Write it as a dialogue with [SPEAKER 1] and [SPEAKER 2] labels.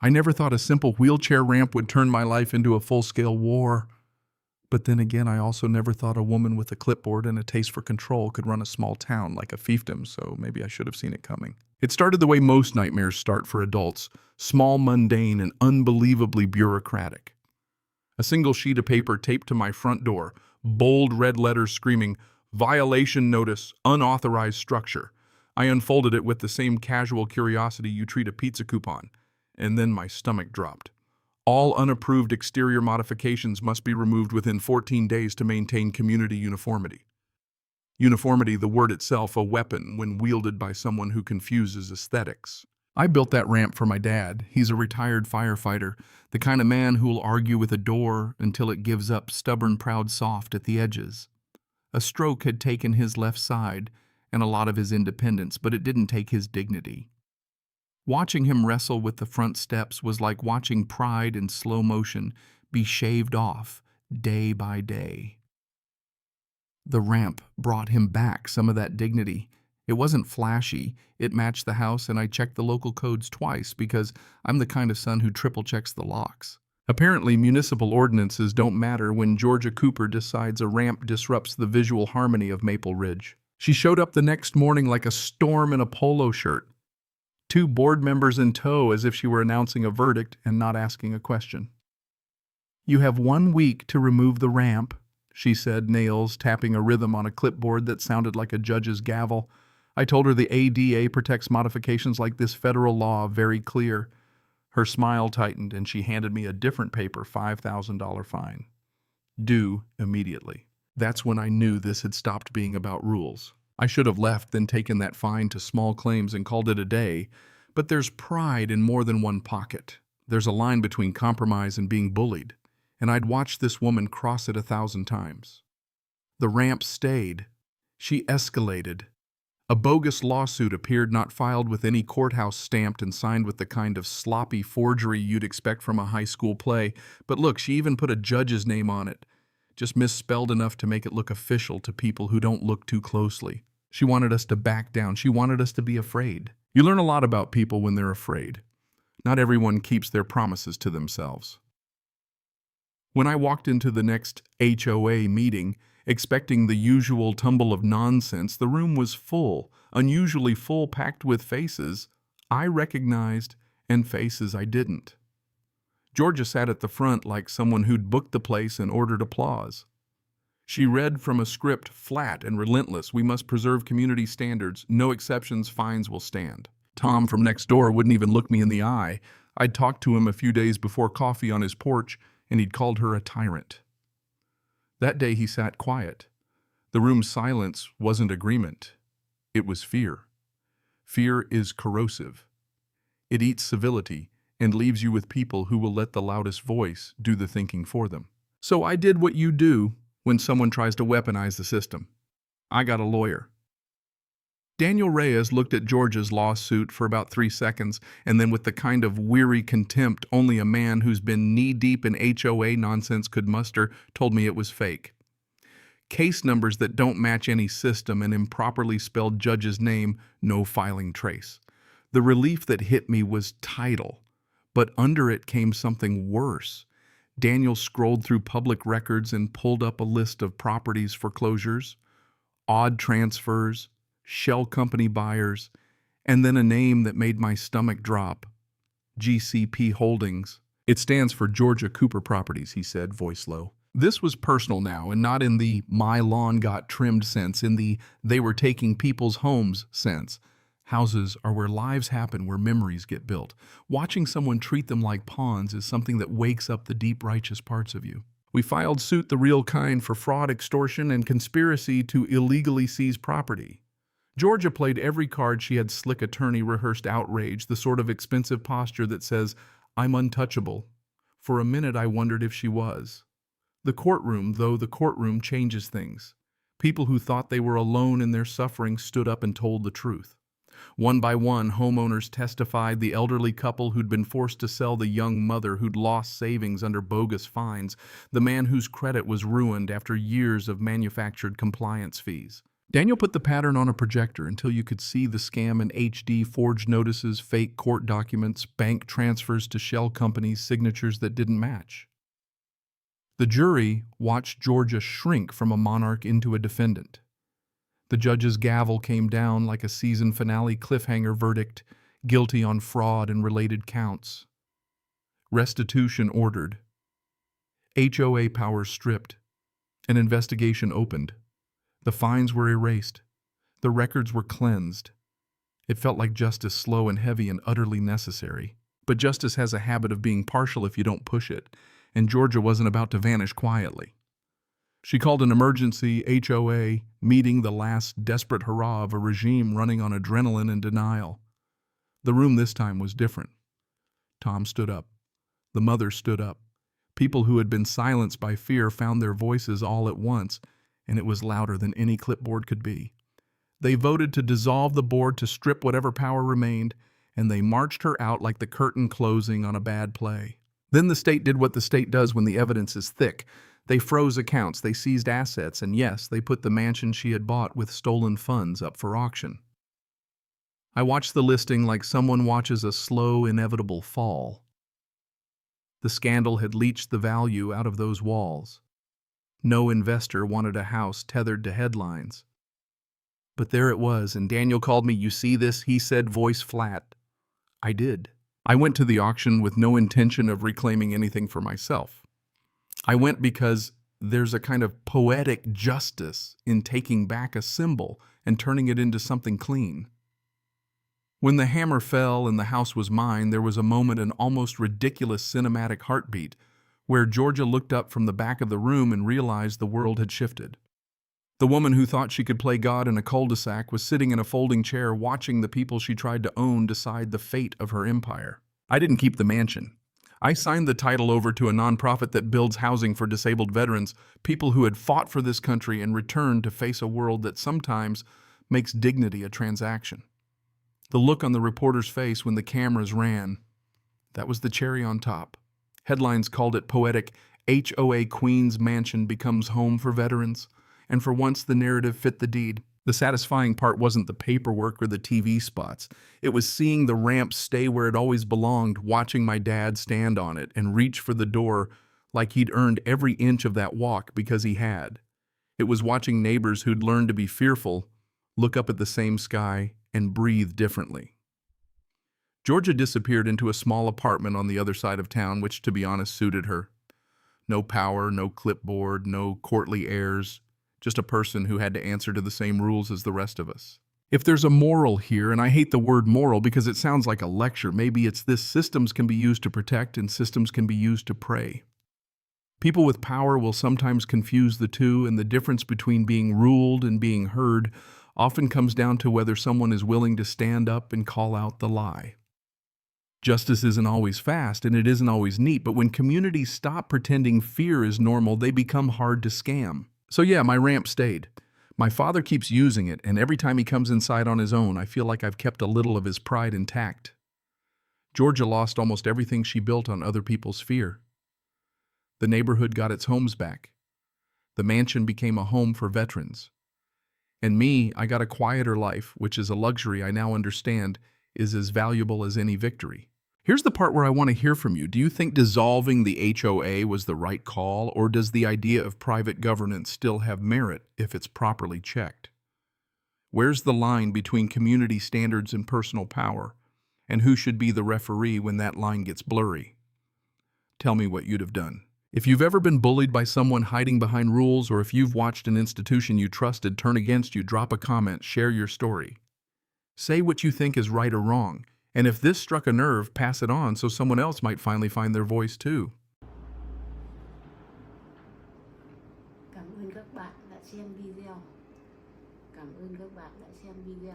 [SPEAKER 1] I never thought a simple wheelchair ramp would turn my life into a full-scale war. But then again, I also never thought a woman with a clipboard and a taste for control could run a small town like a fiefdom, so maybe I should have seen it coming. It started the way most nightmares start for adults, small, mundane, and unbelievably bureaucratic. A single sheet of paper taped to my front door, bold red letters screaming, "Violation notice, unauthorized structure." I unfolded it with the same casual curiosity you treat a pizza coupon, and then my stomach dropped. All unapproved exterior modifications must be removed within 14 days to maintain community uniformity. Uniformity, the word itself, a weapon when wielded by someone who confuses aesthetics. I built that ramp for my dad. He's a retired firefighter, the kind of man who'll argue with a door until it gives up stubborn, proud, soft at the edges. A stroke had taken his left side and a lot of his independence, but it didn't take his dignity. Watching him wrestle with the front steps was like watching pride in slow motion be shaved off day by day. The ramp brought him back some of that dignity. It wasn't flashy, it matched the house, and I checked the local codes twice because I'm the kind of son who triple checks the locks. Apparently, municipal ordinances don't matter when Georgia Cooper decides a ramp disrupts the visual harmony of Maple Ridge. She showed up the next morning like a storm in a polo shirt. 2 board members in tow, as if she were announcing a verdict and not asking a question. "You have 1 week to remove the ramp," she said, nails tapping a rhythm on a clipboard that sounded like a judge's gavel. I told her the ADA protects modifications like this, federal law, very clear. Her smile tightened and she handed me a different paper, $5,000 fine. Due immediately. That's when I knew this had stopped being about rules. I should have left, then taken that fine to small claims and called it a day, but there's pride in more than one pocket. There's a line between compromise and being bullied, and I'd watched this woman cross it 1,000 times. The ramp stayed. She escalated. A bogus lawsuit appeared, not filed with any courthouse, stamped and signed with the kind of sloppy forgery you'd expect from a high school play. But look, she even put a judge's name on it. Just misspelled enough to make it look official to people who don't look too closely. She wanted us to back down. She wanted us to be afraid. You learn a lot about people when they're afraid. Not everyone keeps their promises to themselves. When I walked into the next HOA meeting, expecting the usual tumble of nonsense, the room was full, unusually full, packed with faces I recognized and faces I didn't. Georgia sat at the front like someone who'd booked the place and ordered applause. She read from a script, flat and relentless. "We must preserve community standards. No exceptions, fines will stand." Tom from next door wouldn't even look me in the eye. I'd talked to him a few days before coffee on his porch, and he'd called her a tyrant. That day he sat quiet. The room's silence wasn't agreement. It was fear. Fear is corrosive. It eats civility and leaves you with people who will let the loudest voice do the thinking for them. So I did what you do when someone tries to weaponize the system. I got a lawyer. Daniel Reyes looked at Georgia's lawsuit for about 3 seconds, and then with the kind of weary contempt only a man who's been knee-deep in HOA nonsense could muster, told me it was fake. Case numbers that don't match any system, an improperly spelled judge's name, no filing trace. The relief that hit me was tidal, but under it came something worse. Daniel scrolled through public records and pulled up a list of properties foreclosures, odd transfers, shell company buyers, and then a name that made my stomach drop. GCP Holdings. "It stands for Georgia Cooper Properties," he said, voice low. This was personal now, and not in the "my lawn got trimmed" sense, in the "they were taking people's homes" sense. Houses are where lives happen, where memories get built. Watching someone treat them like pawns is something that wakes up the deep, righteous parts of you. We filed suit, the real kind, for fraud, extortion, and conspiracy to illegally seize property. Georgia played every card. She had slick attorney-rehearsed outrage, the sort of expensive posture that says, "I'm untouchable." For a minute I wondered if she was. The courtroom, though, the courtroom changes things. People who thought they were alone in their suffering stood up and told the truth. One by one, homeowners testified, the elderly couple who'd been forced to sell the young mother who'd lost savings under bogus fines, the man whose credit was ruined after years of manufactured compliance fees. Daniel put the pattern on a projector until you could see the scam in HD, forged notices, fake court documents, bank transfers to shell companies, signatures that didn't match. The jury watched Georgia shrink from a monarch into a defendant. The judge's gavel came down like a season finale cliffhanger verdict, guilty on fraud and related counts. Restitution ordered. HOA powers stripped. An investigation opened. The fines were erased. The records were cleansed. It felt like justice, slow and heavy and utterly necessary. But justice has a habit of being partial if you don't push it, and Georgia wasn't about to vanish quietly. She called an emergency HOA meeting, the last desperate hurrah of a regime running on adrenaline and denial. The room this time was different. Tom stood up. The mother stood up. People who had been silenced by fear found their voices all at once, and it was louder than any clipboard could be. They voted to dissolve the board, to strip whatever power remained, and they marched her out like the curtain closing on a bad play. Then the state did what the state does when the evidence is thick. They froze accounts, they seized assets, and yes, they put the mansion she had bought with stolen funds up for auction. I watched the listing like someone watches a slow, inevitable fall. The scandal had leached the value out of those walls. No investor wanted a house tethered to headlines. But there it was, and Daniel called me. "You see this?" he said, voice flat. I did. I went to the auction with no intention of reclaiming anything for myself. I went because there's a kind of poetic justice in taking back a symbol and turning it into something clean. When the hammer fell and the house was mine, there was a moment, an almost ridiculous cinematic heartbeat, where Georgia looked up from the back of the room and realized the world had shifted. The woman who thought she could play God in a cul-de-sac was sitting in a folding chair watching the people she tried to own decide the fate of her empire. I didn't keep the mansion. I signed the title over to a nonprofit that builds housing for disabled veterans, people who had fought for this country and returned to face a world that sometimes makes dignity a transaction. The look on the reporter's face when the cameras ran, that was the cherry on top. Headlines called it poetic. HOA Queen's Mansion becomes home for veterans. And for once, the narrative fit the deed. The satisfying part wasn't the paperwork or the TV spots. It was seeing the ramp stay where it always belonged, watching my dad stand on it and reach for the door like he'd earned every inch of that walk because he had. It was watching neighbors who'd learned to be fearful look up at the same sky and breathe differently. Georgia disappeared into a small apartment on the other side of town, which, to be honest, suited her. No power, no clipboard, no courtly airs, just a person who had to answer to the same rules as the rest of us. If there's a moral here, and I hate the word moral because it sounds like a lecture, maybe it's this: systems can be used to protect and systems can be used to prey. People with power will sometimes confuse the two, and the difference between being ruled and being heard often comes down to whether someone is willing to stand up and call out the lie. Justice isn't always fast and it isn't always neat, but when communities stop pretending fear is normal, they become hard to scam. So yeah, my ramp stayed. My father keeps using it, and every time he comes inside on his own, I feel like I've kept a little of his pride intact. Georgia lost almost everything she built on other people's fear. The neighborhood got its homes back. The mansion became a home for veterans. And me, I got a quieter life, which is a luxury I now understand is as valuable as any victory. Here's the part where I want to hear from you. Do you think dissolving the HOA was the right call, or does the idea of private governance still have merit if it's properly checked? Where's the line between community standards and personal power, and who should be the referee when that line gets blurry? Tell me what you'd have done. If you've ever been bullied by someone hiding behind rules, or if you've watched an institution you trusted turn against you, drop a comment, share your story. Say what you think is right or wrong. And if this struck a nerve, pass it on so someone else might finally find their voice too.
[SPEAKER 2] Cảm ơn các bạn đã xem video. Cảm ơn các bạn đã xem video.